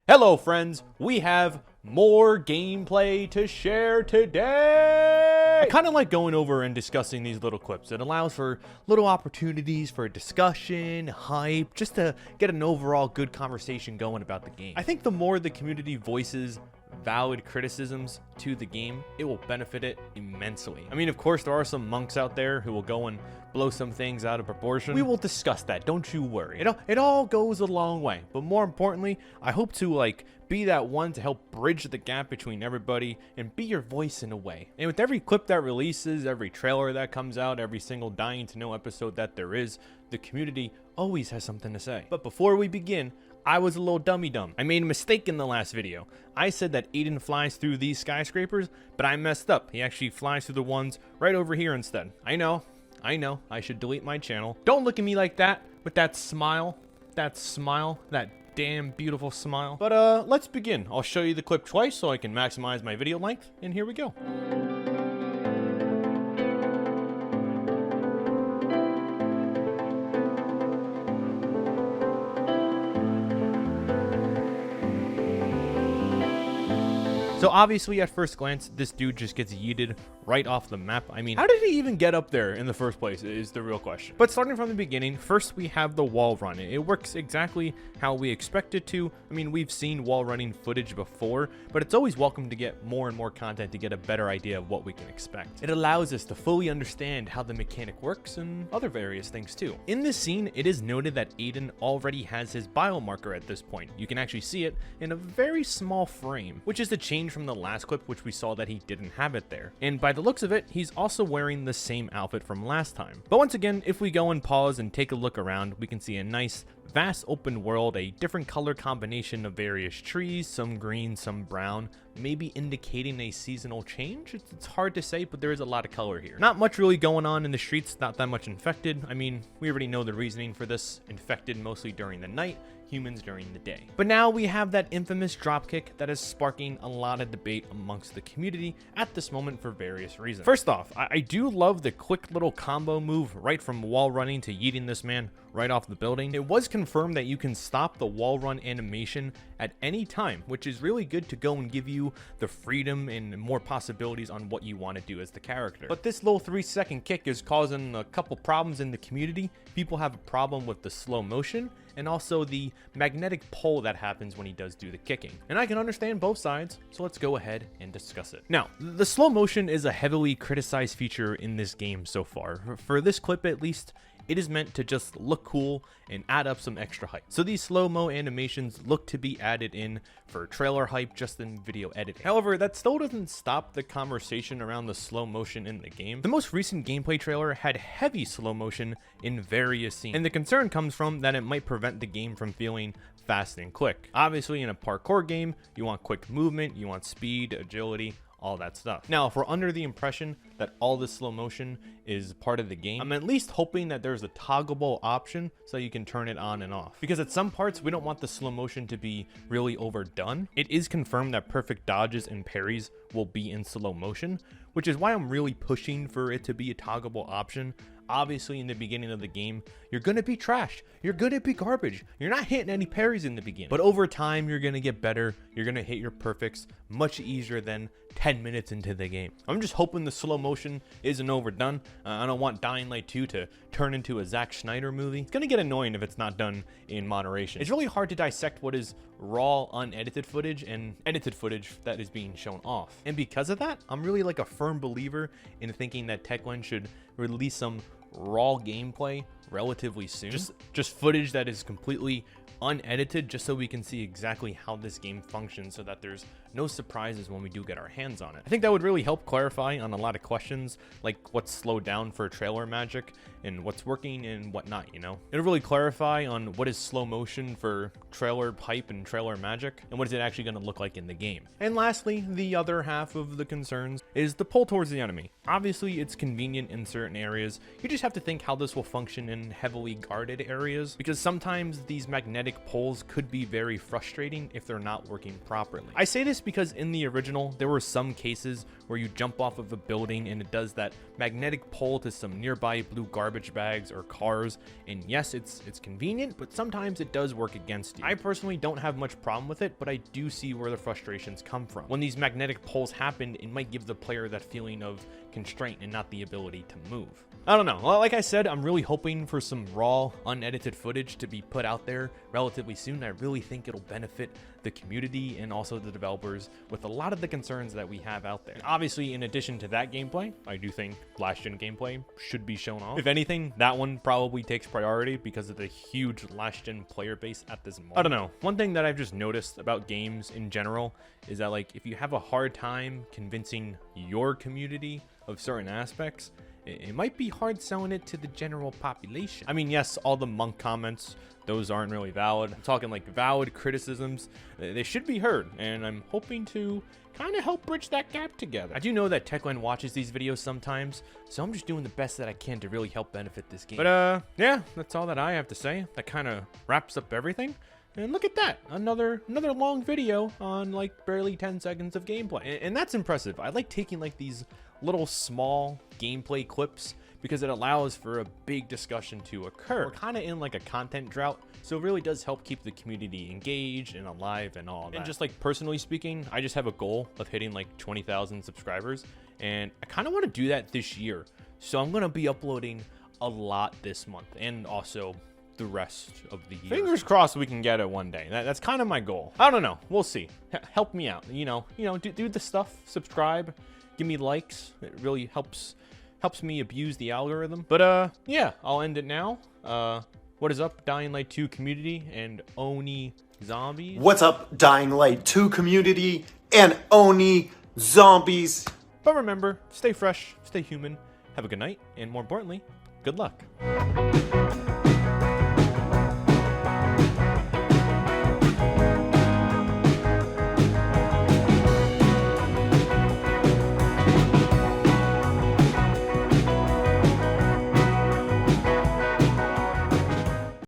Hello friends, we have more gameplay to share today! I kind of like going over and discussing these little clips. It allows for little opportunities for discussion, hype, just to get an overall good conversation going about the game. I think the more the community voices valid criticisms to the game, it will benefit it immensely. I mean, of course, there are some monks out there who will go and blow some things out of proportion. We will discuss that, don't you worry. It all goes a long way, but more importantly, I hope to be that one to help bridge the gap between everybody and be your voice in a way. And with every clip that releases, every trailer that comes out, every single dying to know episode that there is, the community always has something to say. But before we begin, I was a little dumb. I made a mistake in the last video. I said that Aiden flies through these skyscrapers, but I messed up. He actually flies through the ones right over here instead. I know, I should delete my channel. Don't look at me like that, with that smile, that damn beautiful smile. But let's begin. I'll show you the clip twice so I can maximize my video length, and here we go. So obviously at first glance, this dude just gets yeeted right off the map. I mean, how did he even get up there in the first place is the real question. But starting from the beginning, first we have the wall run. It works exactly how we expect it to. I mean, we've seen wall running footage before, but it's always welcome to get more and more content to get a better idea of what we can expect. It allows us to fully understand how the mechanic works and other various things too. In this scene, it is noted that Aiden already has his biomarker at this point. You can actually see it in a very small frame, which is the change from the last clip, which we saw that he didn't have it there. And by the looks of it, he's also wearing the same outfit from last time. But once again, if we go and pause and take a look around, we can see a nice vast open world, a different color combination of various trees, some green, some brown, maybe indicating a seasonal change. It's hard to say, but there is a lot of color here. Not much really going on in the streets, not that much infected. I mean, we already know the reasoning for this. Infected mostly during the night, humans during the day. But now we have that infamous dropkick that is sparking a lot of debate amongst the community at this moment for various reasons. First off, I do love the quick little combo move right from wall running to yeeting this man right off the building. It was confirmed that you can stop the wall run animation at any time, which is really good to go and give you the freedom and more possibilities on what you want to do as the character. But this little 3-second kick is causing a couple problems in the community. People have a problem with the slow motion and also the magnetic pull that happens when he does do the kicking. And I can understand both sides, so let's go ahead and discuss it. Now, the slow motion is a heavily criticized feature in this game so far. For this clip at least, it is meant to just look cool and add up some extra hype. So these slow-mo animations look to be added in for trailer hype just in video editing. However, that still doesn't stop the conversation around the slow motion in the game. The most recent gameplay trailer had heavy slow motion in various scenes, and the concern comes from that it might prevent the game from feeling fast and quick. Obviously, in a parkour game, you want quick movement, you want speed, agility, all that stuff. Now, if we're under the impression that all this slow motion is part of the game, I'm at least hoping that there's a toggleable option so you can turn it on and off. Because at some parts, we don't want the slow motion to be really overdone. It is confirmed that perfect dodges and parries will be in slow motion, which is why I'm really pushing for it to be a toggleable option. Obviously, in the beginning of the game, you're going to be trash. You're going to be garbage. You're not hitting any parries in the beginning. But over time, you're going to get better. You're going to hit your perfects much easier than 10 minutes into the game. I'm just hoping the slow motion isn't overdone. I don't want Dying Light 2 to turn into a Zack Snyder movie. It's going to get annoying if it's not done in moderation. It's really hard to dissect what is raw, unedited footage and edited footage that is being shown off. And because of that, I'm really like a firm believer in thinking that Techland should release some raw gameplay relatively soon. Just footage that is completely unedited, just so we can see exactly how this game functions so that there's no surprises when we do get our hands on it. I think that would really help clarify on a lot of questions, like what's slowed down for trailer magic and what's working and whatnot, you know? It'll really clarify on what is slow motion for trailer hype and trailer magic, and what is it actually going to look like in the game. And lastly, the other half of the concerns is the pull towards the enemy. Obviously, it's convenient in certain areas. You just have to think how this will function in heavily guarded areas, because sometimes these magnetic magnetic poles could be very frustrating if they're not working properly. I say this because in the original, there were some cases where you jump off of a building and it does that magnetic pole to some nearby blue garbage bags or cars, and yes, it's convenient, but sometimes it does work against you. I personally don't have much problem with it, but I do see where the frustrations come from. When these magnetic poles happen, it might give the player that feeling of constraint and not the ability to move. I don't know. Like I said, I'm really hoping for some raw, unedited footage to be put out there relatively soon. I really think it'll benefit the community and also the developers with a lot of the concerns that we have out there. And obviously, in addition to that gameplay, I do think last-gen gameplay should be shown off. If anything, that one probably takes priority because of the huge last-gen player base at this moment. I don't know. One thing that I've just noticed about games in general is that, like, if you have a hard time convincing your community of certain aspects, it might be hard selling it to the general population. I mean, yes, all the monk comments, those aren't really valid. I'm talking like valid criticisms. They should be heard, and I'm hoping to kind of help bridge that gap together. I do know that Techland watches these videos sometimes, so I'm just doing the best that I can to really help benefit this game. But yeah, that's all that I have to say. That kind of wraps up everything. And look at that, another long video on like barely 10 seconds of gameplay. And that's impressive. I like taking like these little small gameplay clips because it allows for a big discussion to occur. We're kind of in like a content drought, so it really does help keep the community engaged and alive and all that. And just like personally speaking, I just have a goal of hitting like 20,000 subscribers, and I kind of want to do that this year. So I'm going to be uploading a lot this month and also the rest of the year. Fingers crossed we can get it one day. That's kind of my goal. I don't know. We'll see. Help me out. You know, do the stuff. Subscribe. Give me likes. It really helps me abuse the algorithm. But yeah, I'll end it now. What is up, Dying Light 2 community and Oni zombies? What's up, Dying Light 2 community and Oni zombies? But remember, stay fresh, stay human, have a good night, and more importantly, good luck.